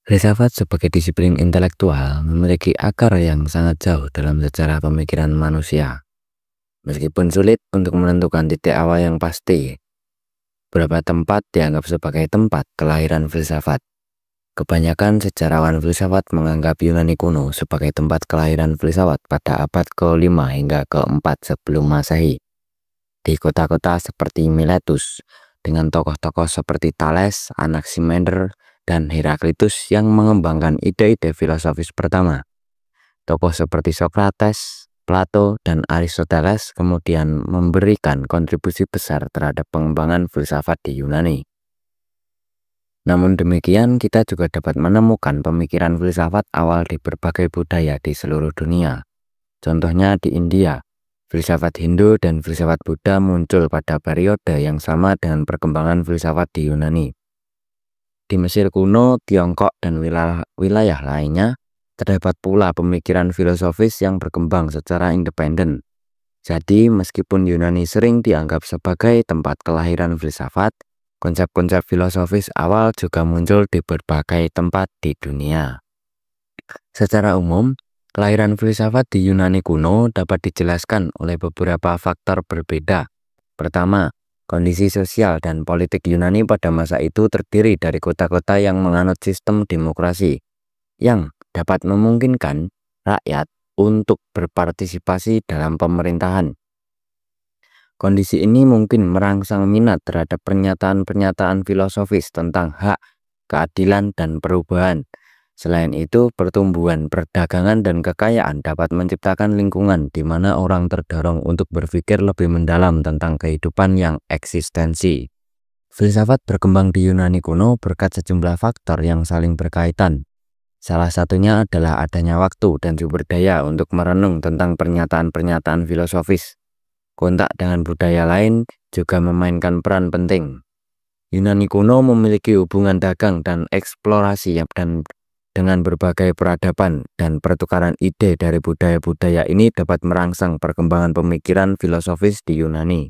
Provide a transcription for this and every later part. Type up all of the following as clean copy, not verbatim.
Filsafat sebagai disiplin intelektual memiliki akar yang sangat jauh dalam sejarah pemikiran manusia. Meskipun sulit untuk menentukan titik awal yang pasti, beberapa tempat dianggap sebagai tempat kelahiran filsafat. Kebanyakan sejarawan filsafat menganggap Yunani kuno sebagai tempat kelahiran filsafat pada abad ke-5 hingga ke-4 sebelum Masehi. Di kota-kota seperti Miletus, dengan tokoh-tokoh seperti Thales, Anaximander, dan Heraklitus yang mengembangkan ide-ide filosofis pertama. Tokoh seperti Socrates, Plato, dan Aristoteles kemudian memberikan kontribusi besar terhadap pengembangan filsafat di Yunani. Namun demikian, kita juga dapat menemukan pemikiran filsafat awal di berbagai budaya di seluruh dunia. Contohnya di India, filsafat Hindu dan filsafat Buddha muncul pada periode yang sama dengan perkembangan filsafat di Yunani. Di Mesir kuno, Tiongkok, dan wilayah lainnya, terdapat pula pemikiran filosofis yang berkembang secara independen. Jadi, meskipun Yunani sering dianggap sebagai tempat kelahiran filsafat, konsep-konsep filosofis awal juga muncul di berbagai tempat di dunia. Secara umum, kelahiran filsafat di Yunani kuno dapat dijelaskan oleh beberapa faktor berbeda. Pertama, kondisi sosial dan politik Yunani pada masa itu terdiri dari kota-kota yang menganut sistem demokrasi, yang dapat memungkinkan rakyat untuk berpartisipasi dalam pemerintahan. Kondisi ini mungkin merangsang minat terhadap pernyataan-pernyataan filosofis tentang hak, keadilan, dan perubahan. Selain itu, pertumbuhan perdagangan dan kekayaan dapat menciptakan lingkungan di mana orang terdorong untuk berpikir lebih mendalam tentang kehidupan yang eksistensi. Filsafat berkembang di Yunani kuno berkat sejumlah faktor yang saling berkaitan. Salah satunya adalah adanya waktu dan sumber daya untuk merenung tentang pernyataan-pernyataan filosofis. Kontak dengan budaya lain juga memainkan peran penting. Yunani kuno memiliki hubungan dagang dan eksplorasi dengan berbagai peradaban, dan pertukaran ide dari budaya-budaya ini dapat merangsang perkembangan pemikiran filosofis di Yunani.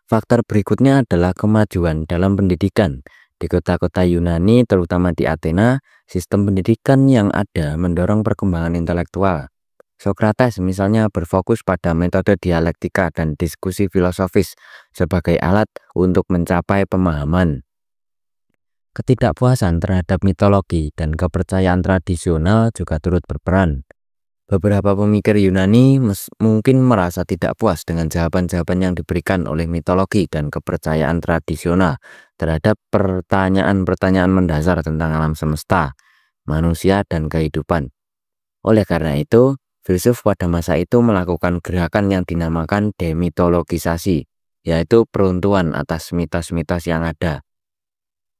Faktor berikutnya adalah kemajuan dalam pendidikan. Di kota-kota Yunani, terutama di Athena, sistem pendidikan yang ada mendorong perkembangan intelektual. Socrates misalnya berfokus pada metode dialektika dan diskusi filosofis sebagai alat untuk mencapai pemahaman. Ketidakpuasan terhadap mitologi dan kepercayaan tradisional juga turut berperan. Beberapa pemikir Yunani mungkin merasa tidak puas dengan jawaban-jawaban yang diberikan oleh mitologi dan kepercayaan tradisional terhadap pertanyaan-pertanyaan mendasar tentang alam semesta, manusia, dan kehidupan. Oleh karena itu, filsuf pada masa itu melakukan gerakan yang dinamakan demitologisasi, yaitu peruntuhan atas mitos-mitos yang ada.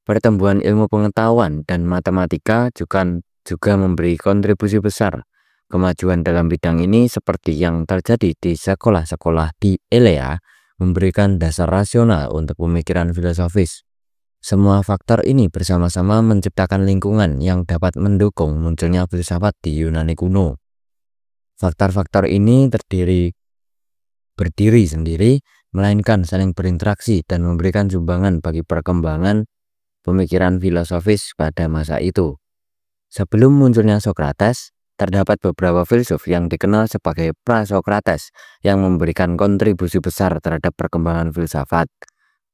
Pertumbuhan ilmu pengetahuan dan matematika juga memberi kontribusi besar. Kemajuan dalam bidang ini seperti yang terjadi di sekolah-sekolah di Elea memberikan dasar rasional untuk pemikiran filosofis. Semua faktor ini bersama-sama menciptakan lingkungan yang dapat mendukung munculnya filsafat di Yunani kuno. Faktor-faktor ini berdiri sendiri, melainkan saling berinteraksi dan memberikan sumbangan bagi perkembangan pemikiran filosofis pada masa itu. Sebelum munculnya Socrates, terdapat beberapa filsuf yang dikenal sebagai pra-Socrates yang memberikan kontribusi besar terhadap perkembangan filsafat.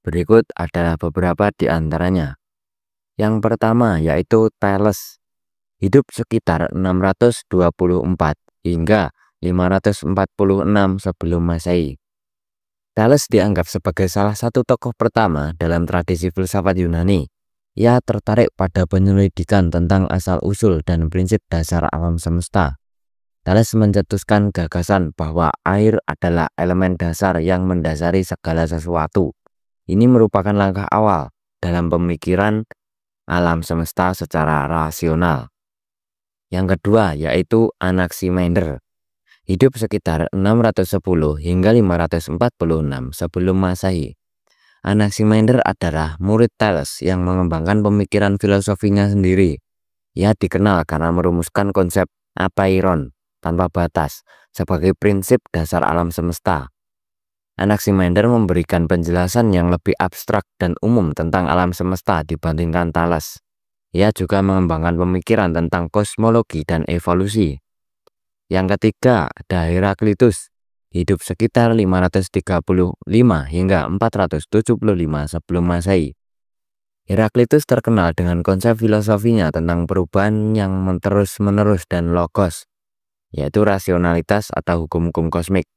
Berikut adalah beberapa di antaranya. Yang pertama yaitu Thales, hidup sekitar 624 hingga 546 sebelum Masehi. Thales dianggap sebagai salah satu tokoh pertama dalam tradisi filsafat Yunani. Ia tertarik pada penyelidikan tentang asal-usul dan prinsip dasar alam semesta. Thales mencetuskan gagasan bahwa air adalah elemen dasar yang mendasari segala sesuatu. Ini merupakan langkah awal dalam pemikiran alam semesta secara rasional. Yang kedua yaitu Anaximander, hidup sekitar 610 hingga 546 sebelum Masehi. Anaximander adalah murid Thales yang mengembangkan pemikiran filosofinya sendiri. Ia dikenal karena merumuskan konsep apeiron tanpa batas sebagai prinsip dasar alam semesta. Anaximander memberikan penjelasan yang lebih abstrak dan umum tentang alam semesta dibandingkan Thales. Ia juga mengembangkan pemikiran tentang kosmologi dan evolusi. Yang ketiga, ada Heraklitus, hidup sekitar 535 hingga 475 sebelum Masehi. Heraklitus terkenal dengan konsep filosofinya tentang perubahan yang terus-menerus dan logos, yaitu rasionalitas atau hukum-hukum kosmik.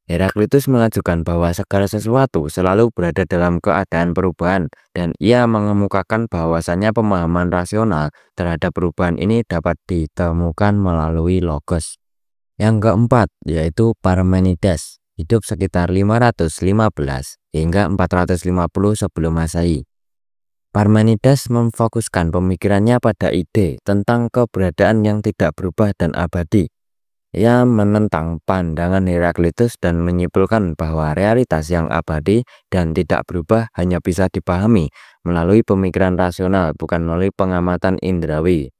Heraklitus mengajukan bahwa segala sesuatu selalu berada dalam keadaan perubahan, dan ia mengemukakan bahwasannya pemahaman rasional terhadap perubahan ini dapat ditemukan melalui logos. Yang keempat yaitu Parmenides, hidup sekitar 515 hingga 450 sebelum Masehi. Parmenides memfokuskan pemikirannya pada ide tentang keberadaan yang tidak berubah dan abadi. Ia menentang pandangan Heraklitus dan menyimpulkan bahwa realitas yang abadi dan tidak berubah hanya bisa dipahami melalui pemikiran rasional, bukan melalui pengamatan indrawi.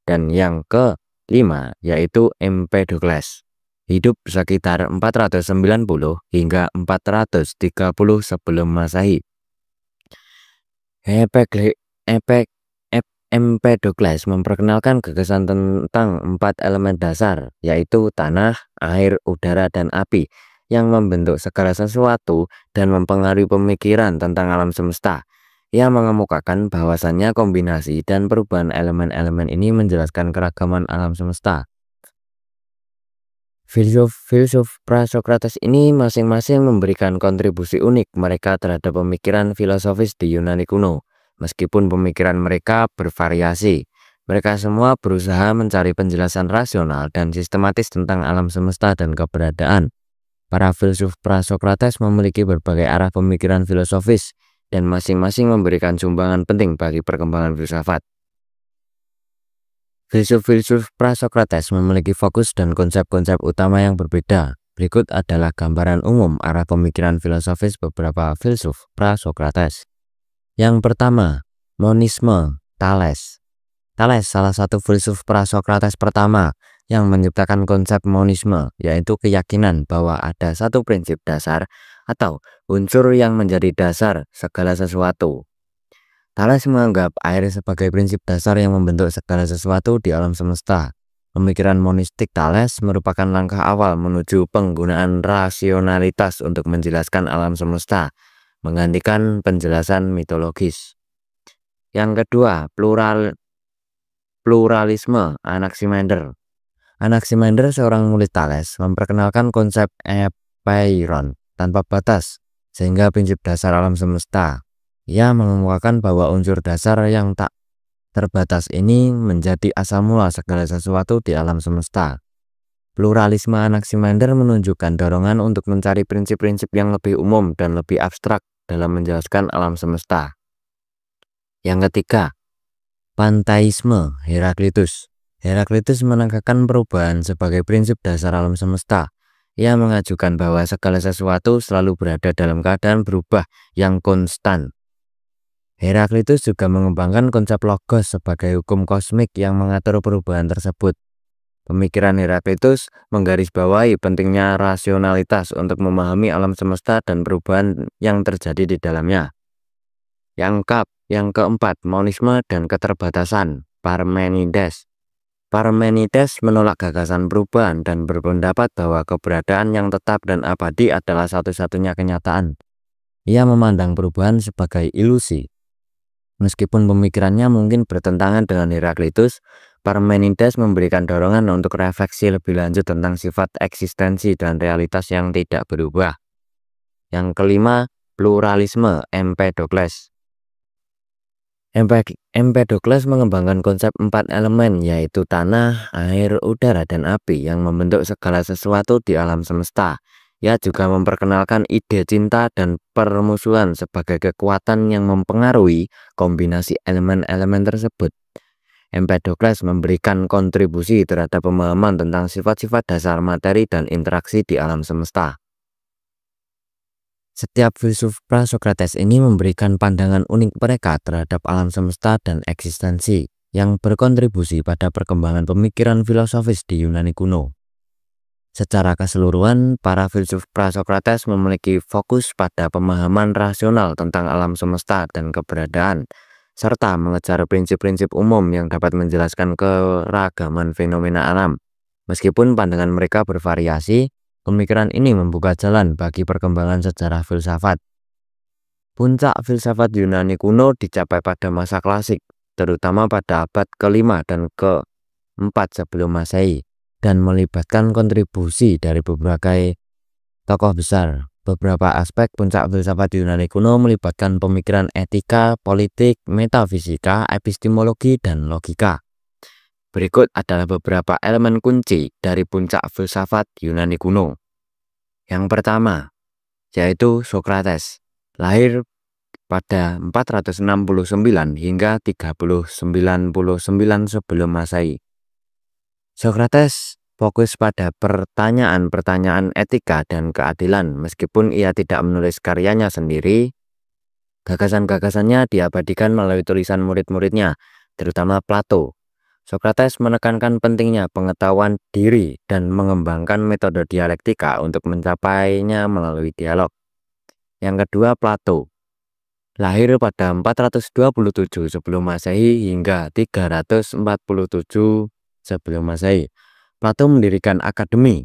Dan yang kelima yaitu Empedokles, hidup sekitar 490 hingga 430 sebelum Masehi. Empedokles memperkenalkan gagasan tentang 4 elemen dasar, yaitu tanah, air, udara, dan api, yang membentuk segala sesuatu dan mempengaruhi pemikiran tentang alam semesta. Ia mengemukakan bahwasannya kombinasi dan perubahan elemen-elemen ini menjelaskan keragaman alam semesta. Filsuf Prasokrates ini masing-masing memberikan kontribusi unik mereka terhadap pemikiran filosofis di Yunani kuno. Meskipun pemikiran mereka bervariasi, mereka semua berusaha mencari penjelasan rasional dan sistematis tentang alam semesta dan keberadaan. Para filsuf Prasokrates memiliki berbagai arah pemikiran filosofis, dan masing-masing memberikan sumbangan penting bagi perkembangan filsafat. Filsuf-filsuf Prasokrates memiliki fokus dan konsep-konsep utama yang berbeda. Berikut adalah gambaran umum arah pemikiran filosofis beberapa filsuf Prasokrates. Yang pertama, monisme, Thales. Thales salah satu filsuf Prasokrates pertama yang menciptakan konsep monisme, yaitu keyakinan bahwa ada satu prinsip dasar atau unsur yang menjadi dasar segala sesuatu. Thales menganggap air sebagai prinsip dasar yang membentuk segala sesuatu di alam semesta. Pemikiran monistik Thales merupakan langkah awal menuju penggunaan rasionalitas untuk menjelaskan alam semesta, menggantikan penjelasan mitologis. Yang kedua, pluralisme, Anaximander. Anaximander, seorang murid Thales, memperkenalkan konsep epeiron tanpa batas, sehingga prinsip dasar alam semesta. Ia mengemukakan bahwa unsur dasar yang tak terbatas ini menjadi asal mula segala sesuatu di alam semesta. Pluralisme Anaximander menunjukkan dorongan untuk mencari prinsip-prinsip yang lebih umum dan lebih abstrak dalam menjelaskan alam semesta. Yang ketiga, pantheisme, Heraklitus. Heraklitus menekankan perubahan sebagai prinsip dasar alam semesta. Ia mengajukan bahwa segala sesuatu selalu berada dalam keadaan berubah yang konstan. Heraklitus juga mengembangkan konsep logos sebagai hukum kosmik yang mengatur perubahan tersebut. Pemikiran Heraklitus menggarisbawahi pentingnya rasionalitas untuk memahami alam semesta dan perubahan yang terjadi di dalamnya. Yang keempat, monisme dan keterbatasan, Parmenides. Parmenides menolak gagasan perubahan dan berpendapat bahwa keberadaan yang tetap dan abadi adalah satu-satunya kenyataan. Ia memandang perubahan sebagai ilusi. Meskipun pemikirannya mungkin bertentangan dengan Heraklitus, Parmenides memberikan dorongan untuk refleksi lebih lanjut tentang sifat eksistensi dan realitas yang tidak berubah. Yang kelima, pluralisme, Empedokles. Empedokles mengembangkan konsep 4 elemen, yaitu tanah, air, udara, dan api yang membentuk segala sesuatu di alam semesta. Ia juga memperkenalkan ide cinta dan permusuhan sebagai kekuatan yang mempengaruhi kombinasi elemen-elemen tersebut. Empedokles memberikan kontribusi terhadap pemahaman tentang sifat-sifat dasar materi dan interaksi di alam semesta. Setiap filsuf Prasokrates ini memberikan pandangan unik mereka terhadap alam semesta dan eksistensi yang berkontribusi pada perkembangan pemikiran filosofis di Yunani kuno. Secara keseluruhan, para filsuf Prasokrates memiliki fokus pada pemahaman rasional tentang alam semesta dan keberadaan, serta mengejar prinsip-prinsip umum yang dapat menjelaskan keragaman fenomena alam. Meskipun pandangan mereka bervariasi, pemikiran ini membuka jalan bagi perkembangan sejarah filsafat. Puncak filsafat Yunani kuno dicapai pada masa klasik, terutama pada abad ke-5 dan ke-4 sebelum Masehi, dan melibatkan kontribusi dari berbagai tokoh besar. Beberapa aspek puncak filsafat Yunani kuno melibatkan pemikiran etika, politik, metafisika, epistemologi, dan logika. Berikut adalah beberapa elemen kunci dari puncak filsafat Yunani kuno. Yang pertama, yaitu Sokrates, lahir pada 469 hingga 399 sebelum Masehi. Sokrates fokus pada pertanyaan-pertanyaan etika dan keadilan. Meskipun ia tidak menulis karyanya sendiri, gagasan-gagasannya diabadikan melalui tulisan murid-muridnya, terutama Plato. Sokrates menekankan pentingnya pengetahuan diri dan mengembangkan metode dialektika untuk mencapainya melalui dialog. Yang kedua, Plato, lahir pada 427 sebelum Masehi hingga 347 sebelum Masehi. Plato mendirikan akademi,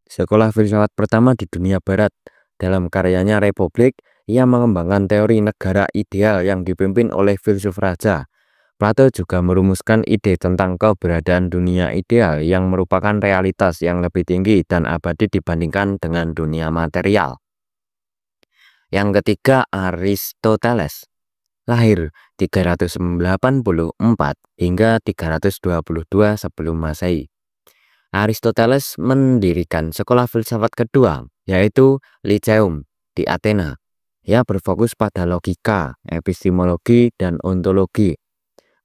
sekolah filsafat pertama di dunia barat. Dalam karyanya Republik, ia mengembangkan teori negara ideal yang dipimpin oleh filsuf raja. Plato juga merumuskan ide tentang keberadaan dunia ideal yang merupakan realitas yang lebih tinggi dan abadi dibandingkan dengan dunia material. Yang ketiga, Aristoteles, lahir 384 hingga 322 sebelum Masehi. Aristoteles mendirikan sekolah filsafat kedua, yaitu Lyceum di Athena. Ia berfokus pada logika, epistemologi, dan ontologi.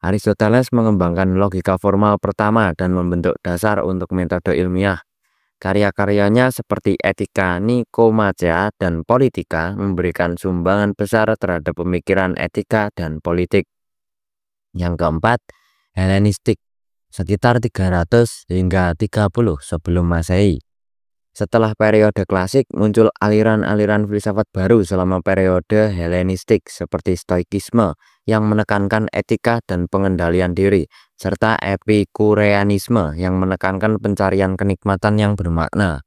Aristoteles mengembangkan logika formal pertama dan membentuk dasar untuk metode ilmiah. Karya-karyanya seperti Etika Nikomachea dan Politika memberikan sumbangan besar terhadap pemikiran etika dan politik. Yang keempat, Helenistik, sekitar 300 hingga 30 sebelum Masehi. Setelah periode klasik, muncul aliran-aliran filsafat baru selama periode Helenistik seperti Stoikisme yang menekankan etika dan pengendalian diri, serta Epikureanisme yang menekankan pencarian kenikmatan yang bermakna.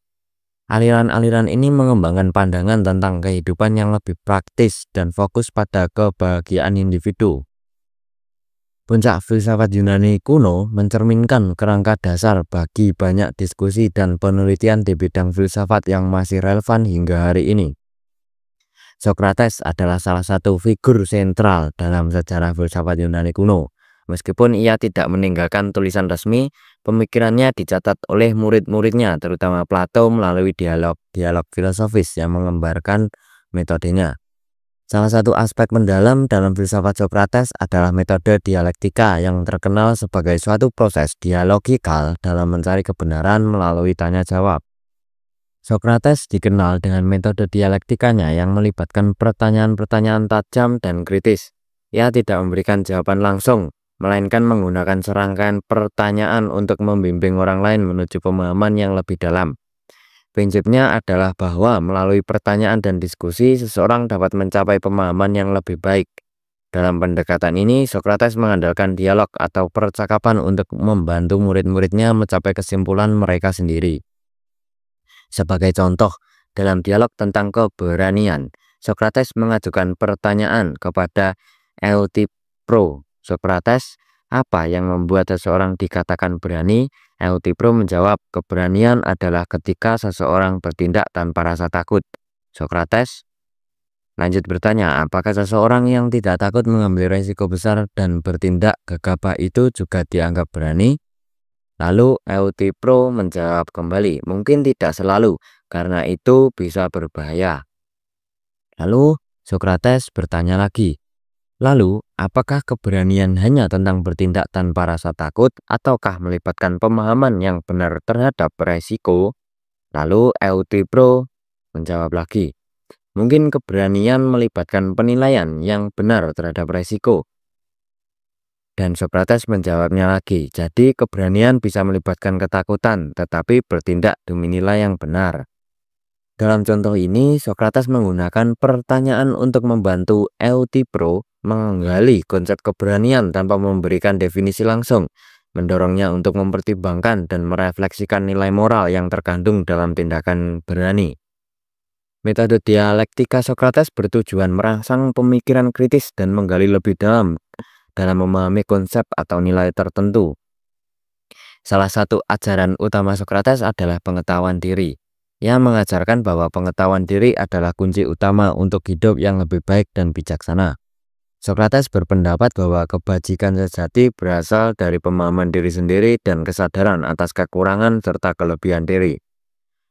Aliran-aliran ini mengembangkan pandangan tentang kehidupan yang lebih praktis dan fokus pada kebahagiaan individu. Puncak filsafat Yunani kuno mencerminkan kerangka dasar bagi banyak diskusi dan penelitian di bidang filsafat yang masih relevan hingga hari ini. Sokrates adalah salah satu figur sentral dalam sejarah filsafat Yunani kuno. Meskipun ia tidak meninggalkan tulisan resmi, pemikirannya dicatat oleh murid-muridnya, terutama Plato, melalui dialog filosofis yang mengembarkan metodenya. Salah satu aspek mendalam dalam filsafat Sokrates adalah metode dialektika yang terkenal sebagai suatu proses dialogikal dalam mencari kebenaran melalui tanya jawab. Sokrates dikenal dengan metode dialektikanya yang melibatkan pertanyaan-pertanyaan tajam dan kritis. Ia tidak memberikan jawaban langsung, melainkan menggunakan serangkaian pertanyaan untuk membimbing orang lain menuju pemahaman yang lebih dalam. Prinsipnya adalah bahwa melalui pertanyaan dan diskusi, seseorang dapat mencapai pemahaman yang lebih baik. Dalam pendekatan ini, Sokrates mengandalkan dialog atau percakapan untuk membantu murid-muridnya mencapai kesimpulan mereka sendiri. Sebagai contoh, dalam dialog tentang keberanian, Sokrates mengajukan pertanyaan kepada Euthyphro. Sokrates, apa yang membuat seseorang dikatakan berani? Euthyphro menjawab, keberanian adalah ketika seseorang bertindak tanpa rasa takut. Sokrates lanjut bertanya, apakah seseorang yang tidak takut mengambil risiko besar dan bertindak gegabah itu juga dianggap berani? Lalu Euthyphro menjawab kembali, mungkin tidak selalu, karena itu bisa berbahaya. Lalu Sokrates bertanya lagi, lalu, apakah keberanian hanya tentang bertindak tanpa rasa takut ataukah melibatkan pemahaman yang benar terhadap resiko? Lalu Euthyphro menjawab lagi, mungkin keberanian melibatkan penilaian yang benar terhadap resiko. Dan Sokrates menjawabnya lagi, jadi keberanian bisa melibatkan ketakutan, tetapi bertindak demi nilai yang benar. Dalam contoh ini, Sokrates menggunakan pertanyaan untuk membantu Euthyphro menggali konsep keberanian tanpa memberikan definisi langsung, mendorongnya untuk mempertimbangkan dan merefleksikan nilai moral yang terkandung dalam tindakan berani. Metode dialektika Sokrates bertujuan merangsang pemikiran kritis dan menggali lebih dalam memahami konsep atau nilai tertentu. Salah satu ajaran utama Sokrates adalah pengetahuan diri. Ia mengajarkan bahwa pengetahuan diri adalah kunci utama untuk hidup yang lebih baik dan bijaksana. Sokrates berpendapat bahwa kebajikan sejati berasal dari pemahaman diri sendiri dan kesadaran atas kekurangan serta kelebihan diri.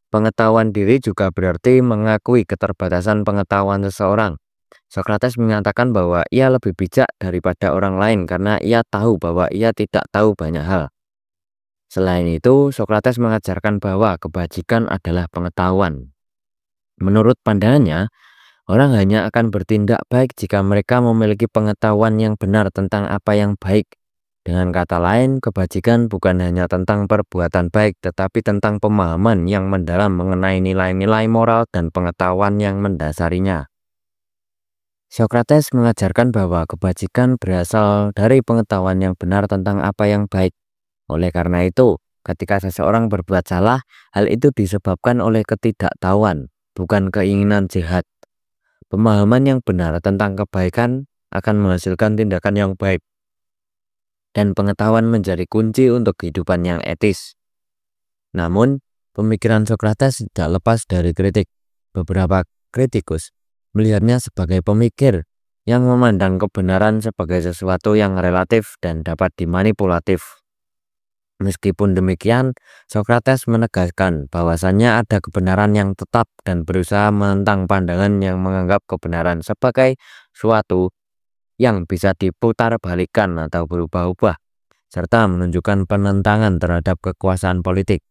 Pengetahuan diri juga berarti mengakui keterbatasan pengetahuan seseorang. Sokrates menyatakan bahwa ia lebih bijak daripada orang lain karena ia tahu bahwa ia tidak tahu banyak hal. Selain itu, Sokrates mengajarkan bahwa kebajikan adalah pengetahuan. Menurut pandangannya, orang hanya akan bertindak baik jika mereka memiliki pengetahuan yang benar tentang apa yang baik. Dengan kata lain, kebajikan bukan hanya tentang perbuatan baik, tetapi tentang pemahaman yang mendalam mengenai nilai-nilai moral dan pengetahuan yang mendasarinya. Sokrates mengajarkan bahwa kebajikan berasal dari pengetahuan yang benar tentang apa yang baik. Oleh karena itu, ketika seseorang berbuat salah, hal itu disebabkan oleh ketidaktahuan, bukan keinginan jahat. Pemahaman yang benar tentang kebaikan akan menghasilkan tindakan yang baik, dan pengetahuan menjadi kunci untuk kehidupan yang etis. Namun, pemikiran Sokrates tidak lepas dari kritik. Beberapa kritikus melihatnya sebagai pemikir yang memandang kebenaran sebagai sesuatu yang relatif dan dapat dimanipulatif. Meskipun demikian, Sokrates menegaskan bahwasannya ada kebenaran yang tetap dan berusaha menentang pandangan yang menganggap kebenaran sebagai suatu yang bisa diputar balikan atau berubah-ubah, serta menunjukkan penentangan terhadap kekuasaan politik.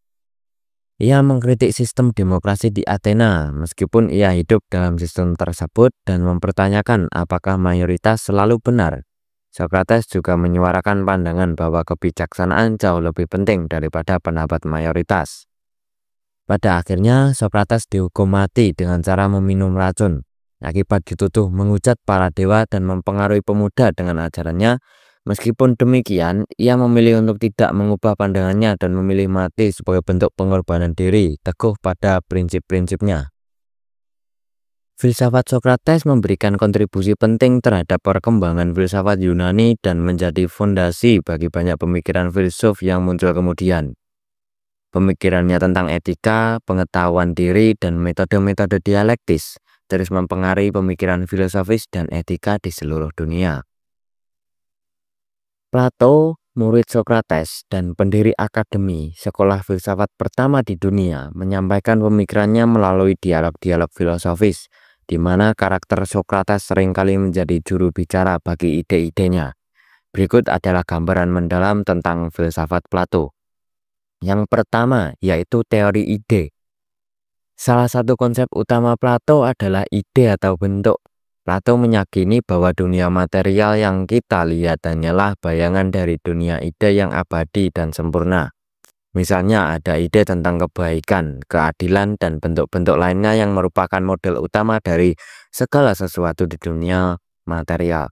Ia mengkritik sistem demokrasi di Athena meskipun ia hidup dalam sistem tersebut dan mempertanyakan apakah mayoritas selalu benar. Sokrates juga menyuarakan pandangan bahwa kebijaksanaan jauh lebih penting daripada pendapat mayoritas. Pada akhirnya, Sokrates dihukum mati dengan cara meminum racun. Akibat dituduh menghujat para dewa dan mempengaruhi pemuda dengan ajarannya. Meskipun demikian, ia memilih untuk tidak mengubah pandangannya dan memilih mati sebagai bentuk pengorbanan diri, teguh pada prinsip-prinsipnya. Filsafat Sokrates memberikan kontribusi penting terhadap perkembangan filsafat Yunani dan menjadi fondasi bagi banyak pemikiran filsuf yang muncul kemudian. Pemikirannya tentang etika, pengetahuan diri, dan metode-metode dialektis terus mempengaruhi pemikiran filosofis dan etika di seluruh dunia. Plato, murid Sokrates dan pendiri akademi sekolah filsafat pertama di dunia, menyampaikan pemikirannya melalui dialog-dialog filosofis, di mana karakter Sokrates seringkali menjadi juru bicara bagi ide-idenya. Berikut adalah gambaran mendalam tentang filsafat Plato. Yang pertama yaitu teori ide. Salah satu konsep utama Plato adalah ide atau bentuk. Plato meyakini bahwa dunia material yang kita lihat hanyalah bayangan dari dunia ide yang abadi dan sempurna. Misalnya ada ide tentang kebaikan, keadilan, dan bentuk-bentuk lainnya yang merupakan model utama dari segala sesuatu di dunia material.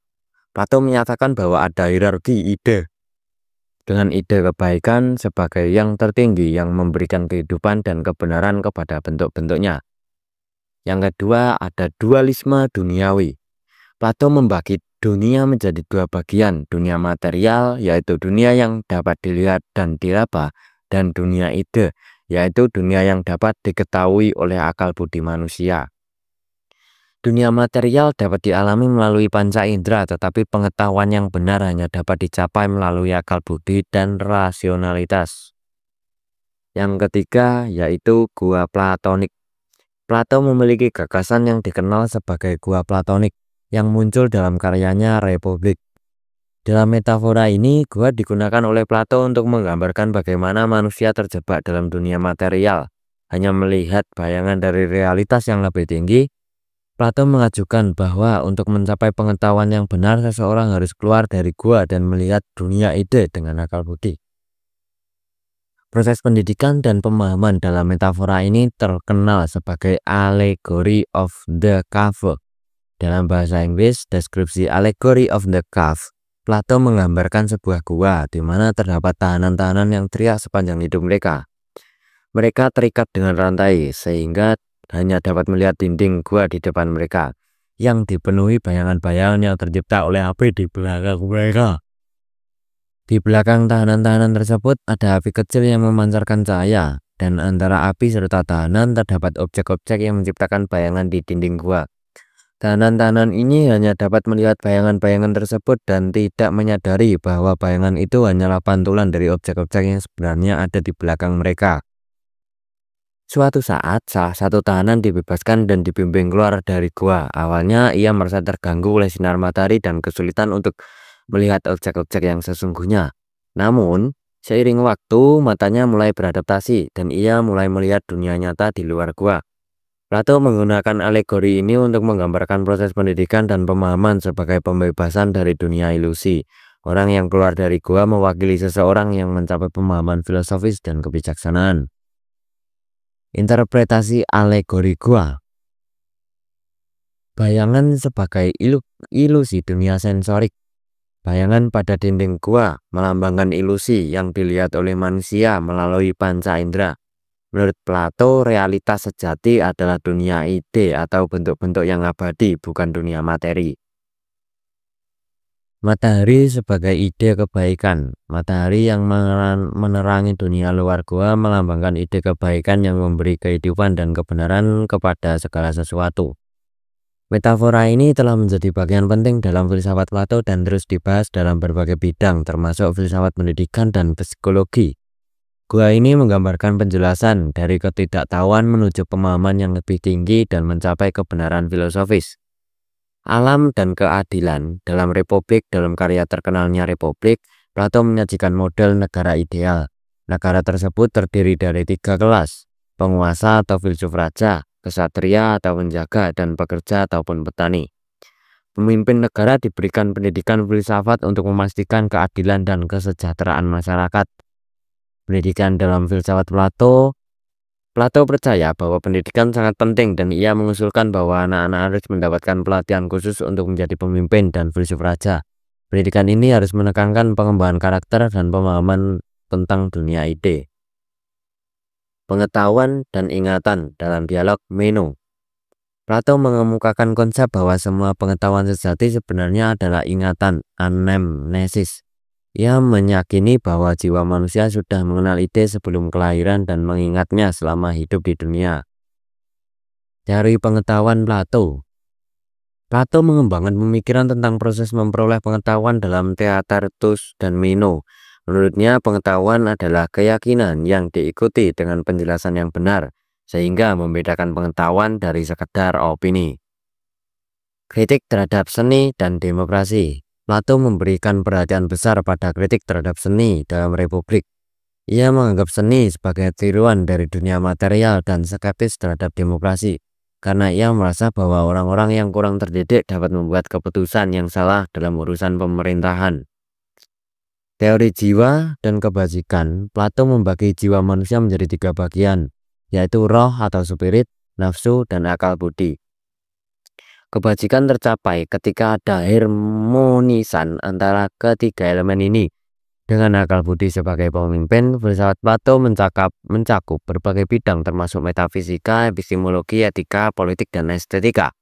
Plato menyatakan bahwa ada hierarki ide, dengan ide kebaikan sebagai yang tertinggi yang memberikan kehidupan dan kebenaran kepada bentuk-bentuknya. Yang kedua, ada dualisme duniawi. Plato membagi dunia menjadi dua bagian, dunia material yaitu dunia yang dapat dilihat dan diraba, dan dunia ide, yaitu dunia yang dapat diketahui oleh akal budi manusia. Dunia material dapat dialami melalui panca indera, tetapi pengetahuan yang benar hanya dapat dicapai melalui akal budi dan rasionalitas. Yang ketiga yaitu gua platonik. Plato memiliki gagasan yang dikenal sebagai gua platonik yang muncul dalam karyanya Republik. Dalam metafora ini, gua digunakan oleh Plato untuk menggambarkan bagaimana manusia terjebak dalam dunia material. Hanya melihat bayangan dari realitas yang lebih tinggi, Plato mengajukan bahwa untuk mencapai pengetahuan yang benar, seseorang harus keluar dari gua dan melihat dunia ide dengan akal budi. Proses pendidikan dan pemahaman dalam metafora ini terkenal sebagai allegory of the cave. Dalam bahasa Inggris, deskripsi Allegory of the Cave, Plato menggambarkan sebuah gua di mana terdapat tahanan-tahanan yang teriak sepanjang hidup mereka. Mereka terikat dengan rantai sehingga hanya dapat melihat dinding gua di depan mereka yang dipenuhi bayangan-bayangan yang tercipta oleh api di belakang mereka. Di belakang tahanan-tahanan tersebut ada api kecil yang memancarkan cahaya, dan antara api serta tahanan terdapat objek-objek yang menciptakan bayangan di dinding gua. Tahanan-tahanan ini hanya dapat melihat bayangan-bayangan tersebut dan tidak menyadari bahwa bayangan itu hanyalah pantulan dari objek-objek yang sebenarnya ada di belakang mereka. Suatu saat, salah satu tahanan dibebaskan dan dibimbing keluar dari gua. Awalnya ia merasa terganggu oleh sinar matahari dan kesulitan untuk melihat objek-objek yang sesungguhnya. Namun, seiring waktu, matanya mulai beradaptasi dan ia mulai melihat dunia nyata di luar gua. Plato menggunakan alegori ini untuk menggambarkan proses pendidikan dan pemahaman sebagai pembebasan dari dunia ilusi. Orang yang keluar dari gua mewakili seseorang yang mencapai pemahaman filosofis dan kebijaksanaan. Interpretasi alegori gua. Bayangan sebagai ilusi dunia sensorik. Bayangan pada dinding gua melambangkan ilusi yang dilihat oleh manusia melalui panca indera. Menurut Plato, realitas sejati adalah dunia ide atau bentuk-bentuk yang abadi, bukan dunia materi. Matahari sebagai ide kebaikan. Matahari yang menerangi dunia luar gua melambangkan ide kebaikan yang memberi kehidupan dan kebenaran kepada segala sesuatu. Metafora ini telah menjadi bagian penting dalam filsafat Plato dan terus dibahas dalam berbagai bidang, termasuk filsafat pendidikan dan psikologi. Gua ini menggambarkan penjelasan dari ketidaktahuan menuju pemahaman yang lebih tinggi dan mencapai kebenaran filosofis. Alam dan keadilan. Dalam Republik, dalam karya terkenalnya Republik, Plato menyajikan model negara ideal. Negara tersebut terdiri dari 3 kelas: penguasa atau filsuf raja, kesatria atau penjaga, dan pekerja ataupun petani. Pemimpin negara diberikan pendidikan filsafat untuk memastikan keadilan dan kesejahteraan masyarakat. Pendidikan dalam filsafat Plato percaya bahwa pendidikan sangat penting dan ia mengusulkan bahwa anak-anak harus mendapatkan pelatihan khusus untuk menjadi pemimpin dan filsuf raja. Pendidikan ini harus menekankan pengembangan karakter dan pemahaman tentang dunia ide. Pengetahuan dan ingatan dalam dialog Meno. Plato mengemukakan konsep bahwa semua pengetahuan sejati sebenarnya adalah ingatan, anamnesis. Ia meyakini bahwa jiwa manusia sudah mengenal ide sebelum kelahiran dan mengingatnya selama hidup di dunia. Dari pengetahuan Plato mengembangkan pemikiran tentang proses memperoleh pengetahuan dalam Theaetetus dan Meno. Menurutnya, pengetahuan adalah keyakinan yang diikuti dengan penjelasan yang benar, sehingga membedakan pengetahuan dari sekedar opini. Kritik terhadap seni dan demokrasi. Plato memberikan perhatian besar pada kritik terhadap seni dalam Republik. Ia menganggap seni sebagai tiruan dari dunia material dan skeptis terhadap demokrasi, karena ia merasa bahwa orang-orang yang kurang terdidik dapat membuat keputusan yang salah dalam urusan pemerintahan. Teori jiwa dan kebajikan. Plato membagi jiwa manusia menjadi 3 bagian, yaitu roh atau spirit, nafsu, dan akal budi. Kebajikan tercapai ketika ada harmonisan antara ketiga elemen ini. Dengan akal budi sebagai pemimpin, filsafat Plato mencakup berbagai bidang termasuk metafisika, epistemologi, etika, politik, dan estetika.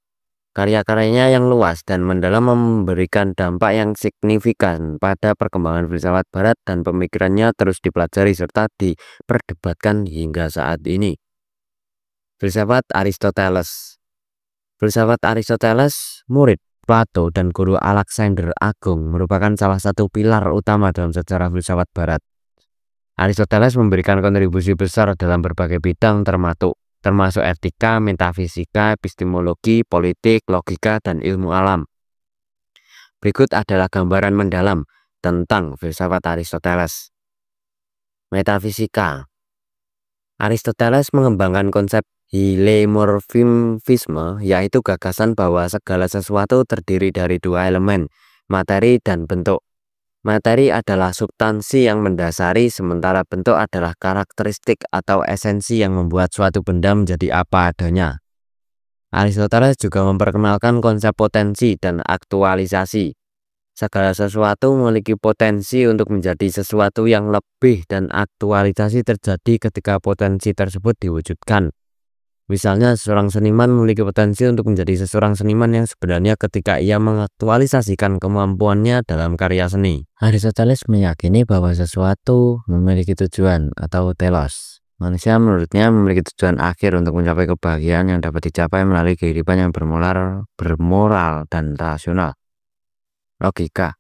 Karya-karyanya yang luas dan mendalam memberikan dampak yang signifikan pada perkembangan filsafat barat dan pemikirannya terus dipelajari serta diperdebatkan hingga saat ini. Filsafat Aristoteles. Filsafat Aristoteles, murid Plato dan guru Alexander Agung, merupakan salah satu pilar utama dalam sejarah filsafat barat. Aristoteles memberikan kontribusi besar dalam berbagai bidang termasuk etika, metafisika, epistemologi, politik, logika, dan ilmu alam. Berikut adalah gambaran mendalam tentang filsafat Aristoteles. Metafisika. Aristoteles mengembangkan konsep hilemorfisme, yaitu gagasan bahwa segala sesuatu terdiri dari 2 elemen, materi dan bentuk. Materi adalah substansi yang mendasari, sementara bentuk adalah karakteristik atau esensi yang membuat suatu benda menjadi apa adanya. Aristoteles juga memperkenalkan konsep potensi dan aktualisasi. Segala sesuatu memiliki potensi untuk menjadi sesuatu yang lebih dan aktualisasi terjadi ketika potensi tersebut diwujudkan. Misalnya, seorang seniman memiliki potensi untuk menjadi seorang seniman yang sebenarnya ketika ia mengaktualisasikan kemampuannya dalam karya seni. Aristoteles meyakini bahwa sesuatu memiliki tujuan atau telos. Manusia menurutnya memiliki tujuan akhir untuk mencapai kebahagiaan yang dapat dicapai melalui kehidupan yang bermoral dan rasional. Logika.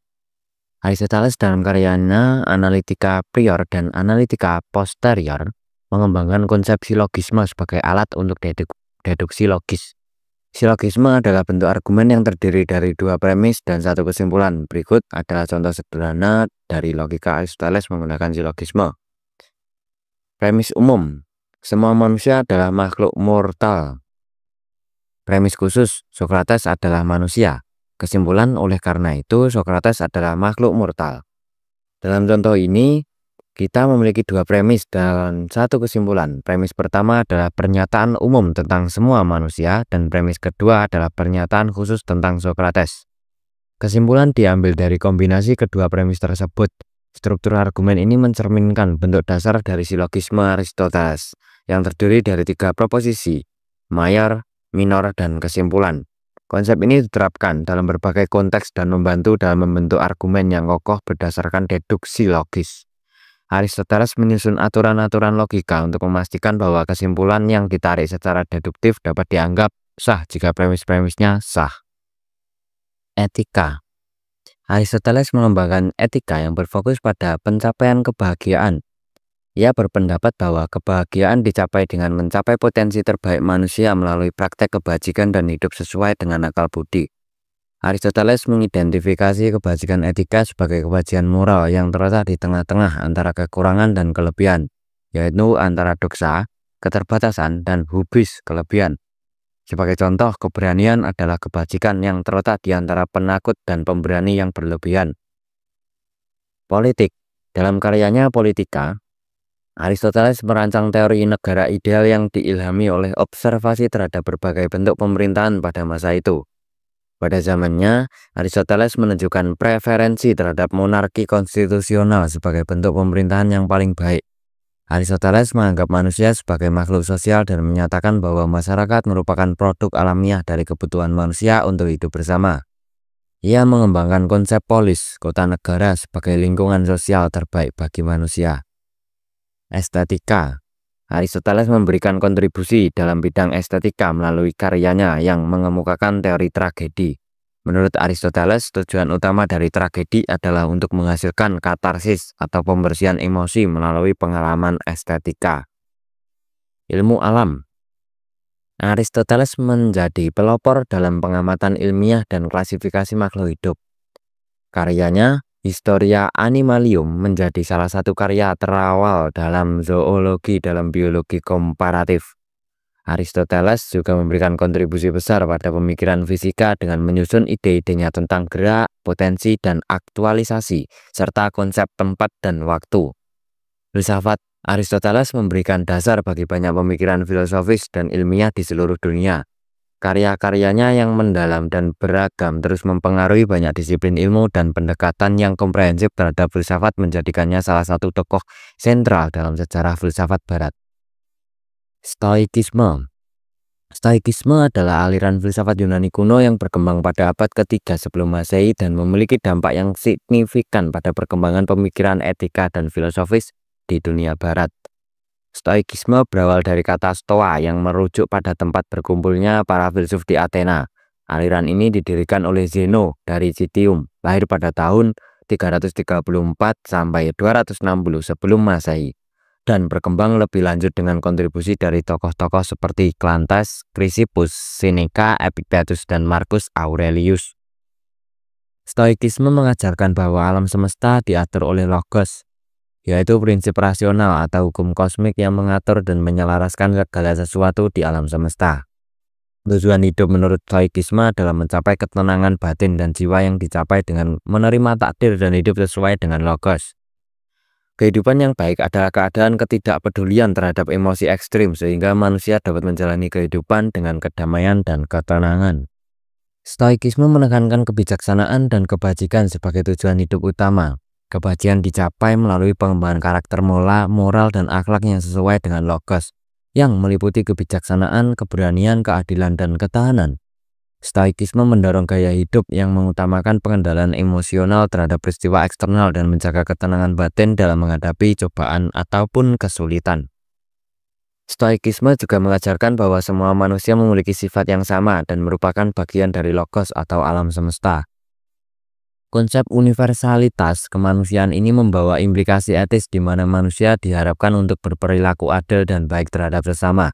Aristoteles dalam karyanya Analitika Prior dan Analitika Posterior mengembangkan konsep silogisme sebagai alat untuk deduksi logis. Silogisme adalah bentuk argumen yang terdiri dari dua premis dan satu kesimpulan. Berikut adalah contoh sederhana dari logika Aristoteles menggunakan silogisme. Premis umum. Semua manusia adalah makhluk mortal. Premis khusus. Sokrates adalah manusia. Kesimpulan, oleh karena itu Sokrates adalah makhluk mortal. Dalam contoh ini, kita memiliki dua premis dan satu kesimpulan. Premis pertama adalah pernyataan umum tentang semua manusia, dan premis kedua adalah pernyataan khusus tentang Sokrates. Kesimpulan diambil dari kombinasi kedua premis tersebut. Struktur argumen ini mencerminkan bentuk dasar dari silogisme Aristoteles, yang terdiri dari tiga proposisi, mayor, minor, dan kesimpulan. Konsep ini diterapkan dalam berbagai konteks dan membantu dalam membentuk argumen yang kokoh berdasarkan deduksi logis. Aristoteles menyusun aturan-aturan logika untuk memastikan bahwa kesimpulan yang ditarik secara deduktif dapat dianggap sah jika premis-premisnya sah. Etika. Aristoteles mengembangkan etika yang berfokus pada pencapaian kebahagiaan. Ia berpendapat bahwa kebahagiaan dicapai dengan mencapai potensi terbaik manusia melalui praktek kebajikan dan hidup sesuai dengan akal budi. Aristoteles mengidentifikasi kebajikan etika sebagai kebajikan moral yang terletak di tengah-tengah antara kekurangan dan kelebihan, yaitu antara doksa, keterbatasan, dan hubris, kelebihan. Sebagai contoh, keberanian adalah kebajikan yang terletak di antara penakut dan pemberani yang berlebihan. Politik. Dalam karyanya Politika, Aristoteles merancang teori negara ideal yang diilhami oleh observasi terhadap berbagai bentuk pemerintahan pada masa itu. Pada zamannya, Aristoteles menunjukkan preferensi terhadap monarki konstitusional sebagai bentuk pemerintahan yang paling baik. Aristoteles menganggap manusia sebagai makhluk sosial dan menyatakan bahwa masyarakat merupakan produk alamiah dari kebutuhan manusia untuk hidup bersama. Ia mengembangkan konsep polis, kota negara, sebagai lingkungan sosial terbaik bagi manusia. Estetika. Aristoteles memberikan kontribusi dalam bidang estetika melalui karyanya yang mengemukakan teori tragedi. Menurut Aristoteles, tujuan utama dari tragedi adalah untuk menghasilkan katarsis atau pembersihan emosi melalui pengalaman estetika. Ilmu alam. Aristoteles menjadi pelopor dalam pengamatan ilmiah dan klasifikasi makhluk hidup. Karyanya Historia Animalium menjadi salah satu karya terawal dalam zoologi dalam biologi komparatif. Aristoteles juga memberikan kontribusi besar pada pemikiran fisika dengan menyusun ide-idenya tentang gerak, potensi, dan aktualisasi, serta konsep tempat dan waktu. Filsafat. Aristoteles memberikan dasar bagi banyak pemikiran filosofis dan ilmiah di seluruh dunia. Karya-karyanya yang mendalam dan beragam terus mempengaruhi banyak disiplin ilmu, dan pendekatan yang komprehensif terhadap filsafat menjadikannya salah satu tokoh sentral dalam sejarah filsafat barat. Stoikisme. Stoikisme adalah aliran filsafat Yunani kuno yang berkembang pada abad ketiga sebelum Masehi dan memiliki dampak yang signifikan pada perkembangan pemikiran etika dan filosofis di dunia barat. Stoikisme berawal dari kata stoa yang merujuk pada tempat berkumpulnya para filsuf di Athena. Aliran ini didirikan oleh Zeno dari Citium, lahir pada tahun 334 sampai 260 sebelum Masehi, dan berkembang lebih lanjut dengan kontribusi dari tokoh-tokoh seperti Cleanthes, Chrysippus, Seneca, Epictetus, dan Marcus Aurelius. Stoikisme mengajarkan bahwa alam semesta diatur oleh logos, yaitu prinsip rasional atau hukum kosmik yang mengatur dan menyelaraskan segala sesuatu di alam semesta. Tujuan hidup menurut Stoikisme adalah mencapai ketenangan batin dan jiwa yang dicapai dengan menerima takdir dan hidup sesuai dengan logos. Kehidupan yang baik adalah keadaan ketidakpedulian terhadap emosi ekstrim sehingga manusia dapat menjalani kehidupan dengan kedamaian dan ketenangan. Stoikisme menekankan kebijaksanaan dan kebajikan sebagai tujuan hidup utama. Kebajikan dicapai melalui pengembangan karakter moral dan akhlak yang sesuai dengan logos, yang meliputi kebijaksanaan, keberanian, keadilan, dan ketahanan. Stoikisme mendorong gaya hidup yang mengutamakan pengendalian emosional terhadap peristiwa eksternal dan menjaga ketenangan batin dalam menghadapi cobaan ataupun kesulitan. Stoikisme juga mengajarkan bahwa semua manusia memiliki sifat yang sama dan merupakan bagian dari logos atau alam semesta. Konsep universalitas kemanusiaan ini membawa implikasi etis di mana manusia diharapkan untuk berperilaku adil dan baik terhadap sesama.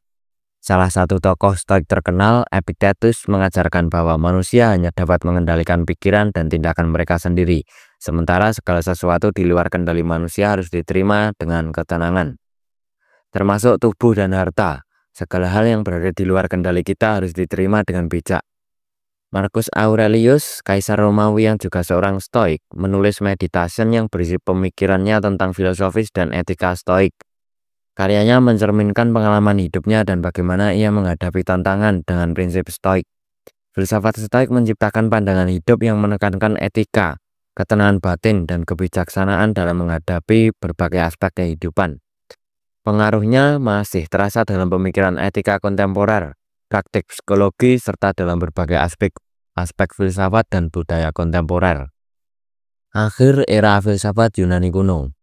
Salah satu tokoh Stoik terkenal, Epictetus, mengajarkan bahwa manusia hanya dapat mengendalikan pikiran dan tindakan mereka sendiri, sementara segala sesuatu di luar kendali manusia harus diterima dengan ketenangan. Termasuk tubuh dan harta, segala hal yang berada di luar kendali kita harus diterima dengan bijak. Marcus Aurelius, kaisar Romawi yang juga seorang Stoik, menulis Meditation yang berisi pemikirannya tentang filosofis dan etika Stoik. Karyanya mencerminkan pengalaman hidupnya dan bagaimana ia menghadapi tantangan dengan prinsip Stoik. Filsafat Stoik menciptakan pandangan hidup yang menekankan etika, ketenangan batin, dan kebijaksanaan dalam menghadapi berbagai aspek kehidupan. Pengaruhnya masih terasa dalam pemikiran etika kontemporer, praktik psikologi, serta dalam berbagai aspek filsafat dan budaya kontemporer. Akhir era filsafat Yunani kuno.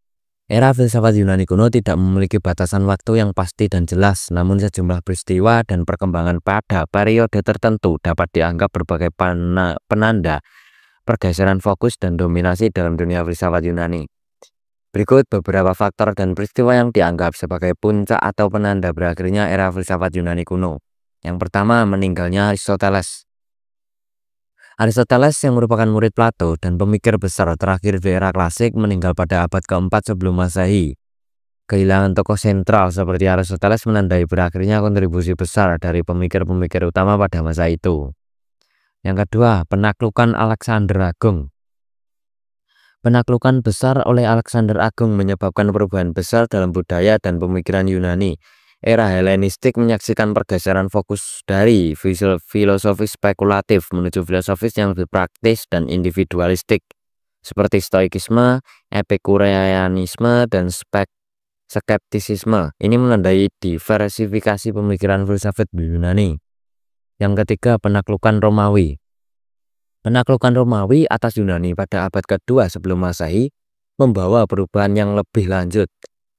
Era filsafat Yunani kuno tidak memiliki batasan waktu yang pasti dan jelas, namun sejumlah peristiwa dan perkembangan pada periode tertentu dapat dianggap berbagai penanda pergeseran fokus dan dominasi dalam dunia filsafat Yunani. Berikut beberapa faktor dan peristiwa yang dianggap sebagai puncak atau penanda berakhirnya era filsafat Yunani kuno. Yang pertama, meninggalnya Aristoteles. Aristoteles yang merupakan murid Plato dan pemikir besar terakhir di era klasik meninggal pada abad keempat sebelum Masehi. Kehilangan tokoh sentral seperti Aristoteles menandai berakhirnya kontribusi besar dari pemikir-pemikir utama pada masa itu. Yang kedua, penaklukan Alexander Agung. Penaklukan besar oleh Alexander Agung menyebabkan perubahan besar dalam budaya dan pemikiran Yunani. Era Helenistik menyaksikan pergeseran fokus dari filosofi spekulatif menuju filosofis yang lebih praktis dan individualistik, seperti Stoikisme, Epikureanisme, dan skeptisisme. Ini menandai diversifikasi pemikiran filsafat Yunani. Yang ketiga, penaklukan Romawi. Penaklukan Romawi atas Yunani pada abad kedua sebelum Masehi membawa perubahan yang lebih lanjut.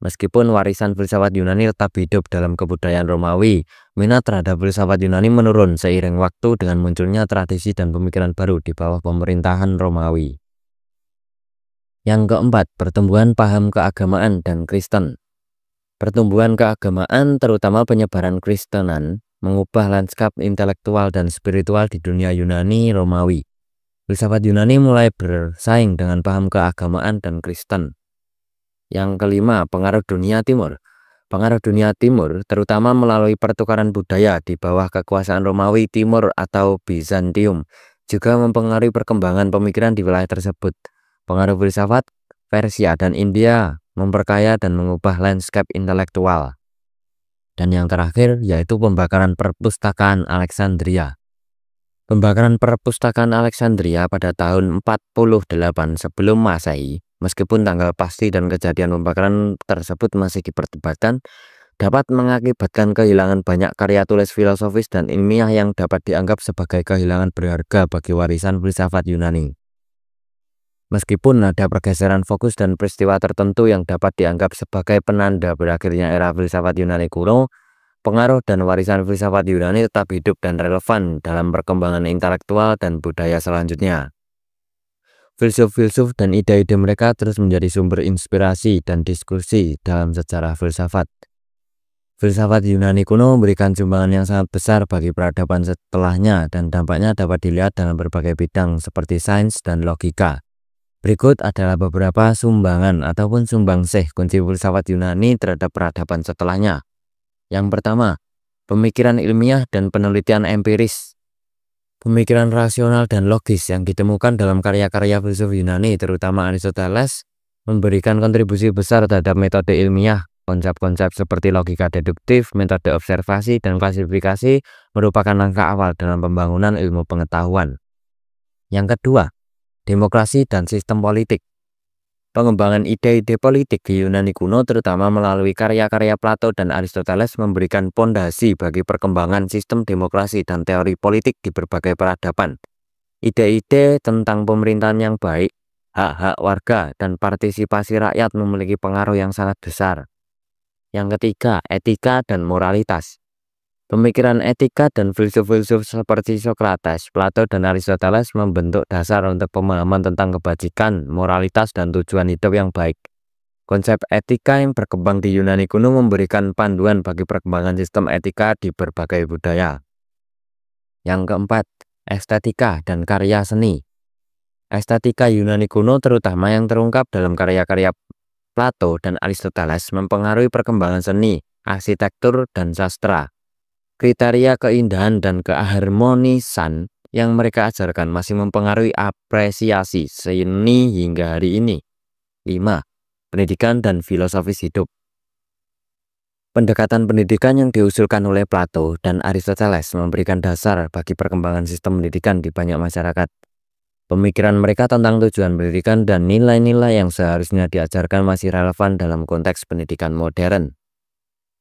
Meskipun warisan filsafat Yunani tetap hidup dalam kebudayaan Romawi, minat terhadap filsafat Yunani menurun seiring waktu dengan munculnya tradisi dan pemikiran baru di bawah pemerintahan Romawi. Yang keempat, pertumbuhan paham keagamaan dan Kristen. Pertumbuhan keagamaan, terutama penyebaran Kristenan, mengubah lanskap intelektual dan spiritual di dunia Yunani Romawi. Filsafat Yunani mulai bersaing dengan paham keagamaan dan Kristen. Yang kelima, pengaruh dunia timur. Pengaruh dunia timur terutama melalui pertukaran budaya di bawah kekuasaan Romawi Timur atau Bizantium juga mempengaruhi perkembangan pemikiran di wilayah tersebut. Pengaruh filsafat Persia dan India memperkaya dan mengubah lanskap intelektual. Dan yang terakhir yaitu pembakaran perpustakaan Alexandria. Pembakaran perpustakaan Alexandria pada tahun 48 sebelum Masehi, meskipun tanggal pasti dan kejadian pembakaran tersebut masih diperdebatkan, dapat mengakibatkan kehilangan banyak karya tulis filosofis dan ilmiah yang dapat dianggap sebagai kehilangan berharga bagi warisan filsafat Yunani. Meskipun ada pergeseran fokus dan peristiwa tertentu yang dapat dianggap sebagai penanda berakhirnya era filsafat Yunani kuno, pengaruh dan warisan filsafat Yunani tetap hidup dan relevan dalam perkembangan intelektual dan budaya selanjutnya. Filsuf-filsuf dan ide-ide mereka terus menjadi sumber inspirasi dan diskusi dalam sejarah filsafat. Filsafat Yunani kuno memberikan sumbangan yang sangat besar bagi peradaban setelahnya dan dampaknya dapat dilihat dalam berbagai bidang seperti sains dan logika. Berikut adalah beberapa sumbangan ataupun sumbangsih kunci filsafat Yunani terhadap peradaban setelahnya. Yang pertama, pemikiran ilmiah dan penelitian empiris. Pemikiran rasional dan logis yang ditemukan dalam karya-karya filsuf Yunani terutama Aristoteles memberikan kontribusi besar terhadap metode ilmiah. Konsep-konsep seperti logika deduktif, metode observasi, dan klasifikasi merupakan langkah awal dalam pembangunan ilmu pengetahuan. Yang kedua, demokrasi dan sistem politik. Pengembangan ide-ide politik di Yunani kuno terutama melalui karya-karya Plato dan Aristoteles memberikan pondasi bagi perkembangan sistem demokrasi dan teori politik di berbagai peradaban. Ide-ide tentang pemerintahan yang baik, hak-hak warga, dan partisipasi rakyat memiliki pengaruh yang sangat besar. Yang ketiga, etika dan moralitas. Pemikiran etika dan filsuf-filsuf seperti Socrates, Plato, dan Aristoteles membentuk dasar untuk pemahaman tentang kebajikan, moralitas, dan tujuan hidup yang baik. Konsep etika yang berkembang di Yunani kuno memberikan panduan bagi perkembangan sistem etika di berbagai budaya. Yang keempat, estetika dan karya seni. Estetika Yunani kuno terutama yang terungkap dalam karya-karya Plato dan Aristoteles mempengaruhi perkembangan seni, arsitektur, dan sastra. Kriteria keindahan dan keharmonisan yang mereka ajarkan masih mempengaruhi apresiasi seni hingga hari ini. 5. Pendidikan dan filosofis hidup. Pendekatan pendidikan yang diusulkan oleh Plato dan Aristoteles memberikan dasar bagi perkembangan sistem pendidikan di banyak masyarakat. Pemikiran mereka tentang tujuan pendidikan dan nilai-nilai yang seharusnya diajarkan masih relevan dalam konteks pendidikan modern.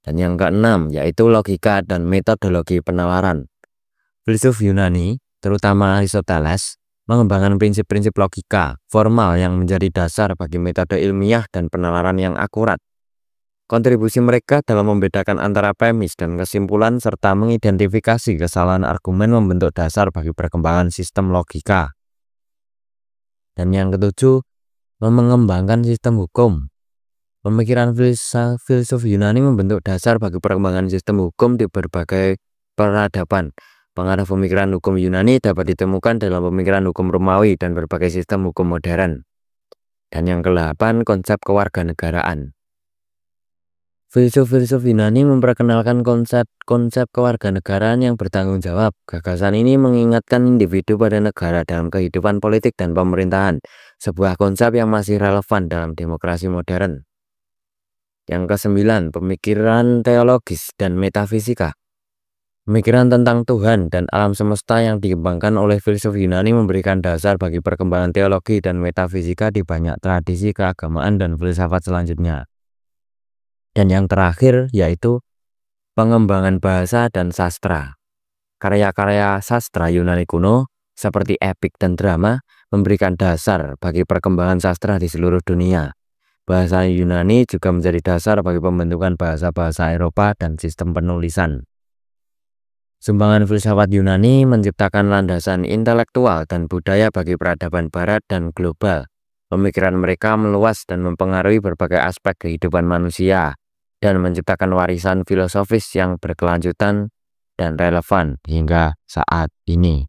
Dan yang keenam, yaitu logika dan metodologi penalaran. Filsuf Yunani, terutama Aristoteles, mengembangkan prinsip-prinsip logika formal yang menjadi dasar bagi metode ilmiah dan penalaran yang akurat. Kontribusi mereka dalam membedakan antara premis dan kesimpulan serta mengidentifikasi kesalahan argumen membentuk dasar bagi perkembangan sistem logika. Dan yang ketujuh, mengembangkan sistem hukum. Pemikiran filsuf Yunani membentuk dasar bagi perkembangan sistem hukum di berbagai peradaban. Pengaruh pemikiran hukum Yunani dapat ditemukan dalam pemikiran hukum Romawi dan berbagai sistem hukum modern. Dan yang ke-8, konsep kewarganegaraan. Filsuf-filsuf Yunani memperkenalkan konsep kewarganegaraan yang bertanggung jawab. Gagasan ini mengingatkan individu pada negara dalam kehidupan politik dan pemerintahan, sebuah konsep yang masih relevan dalam demokrasi modern. Yang ke-9, pemikiran teologis dan metafisika. Pemikiran tentang Tuhan dan alam semesta yang dikembangkan oleh filsuf Yunani memberikan dasar bagi perkembangan teologi dan metafisika di banyak tradisi keagamaan dan filsafat selanjutnya. Dan yang terakhir yaitu pengembangan bahasa dan sastra. Karya-karya sastra Yunani kuno seperti epik dan drama memberikan dasar bagi perkembangan sastra di seluruh dunia. Bahasa Yunani juga menjadi dasar bagi pembentukan bahasa-bahasa Eropa dan sistem penulisan. Sumbangan filsafat Yunani menciptakan landasan intelektual dan budaya bagi peradaban barat dan global. Pemikiran mereka meluas dan mempengaruhi berbagai aspek kehidupan manusia dan menciptakan warisan filosofis yang berkelanjutan dan relevan hingga saat ini.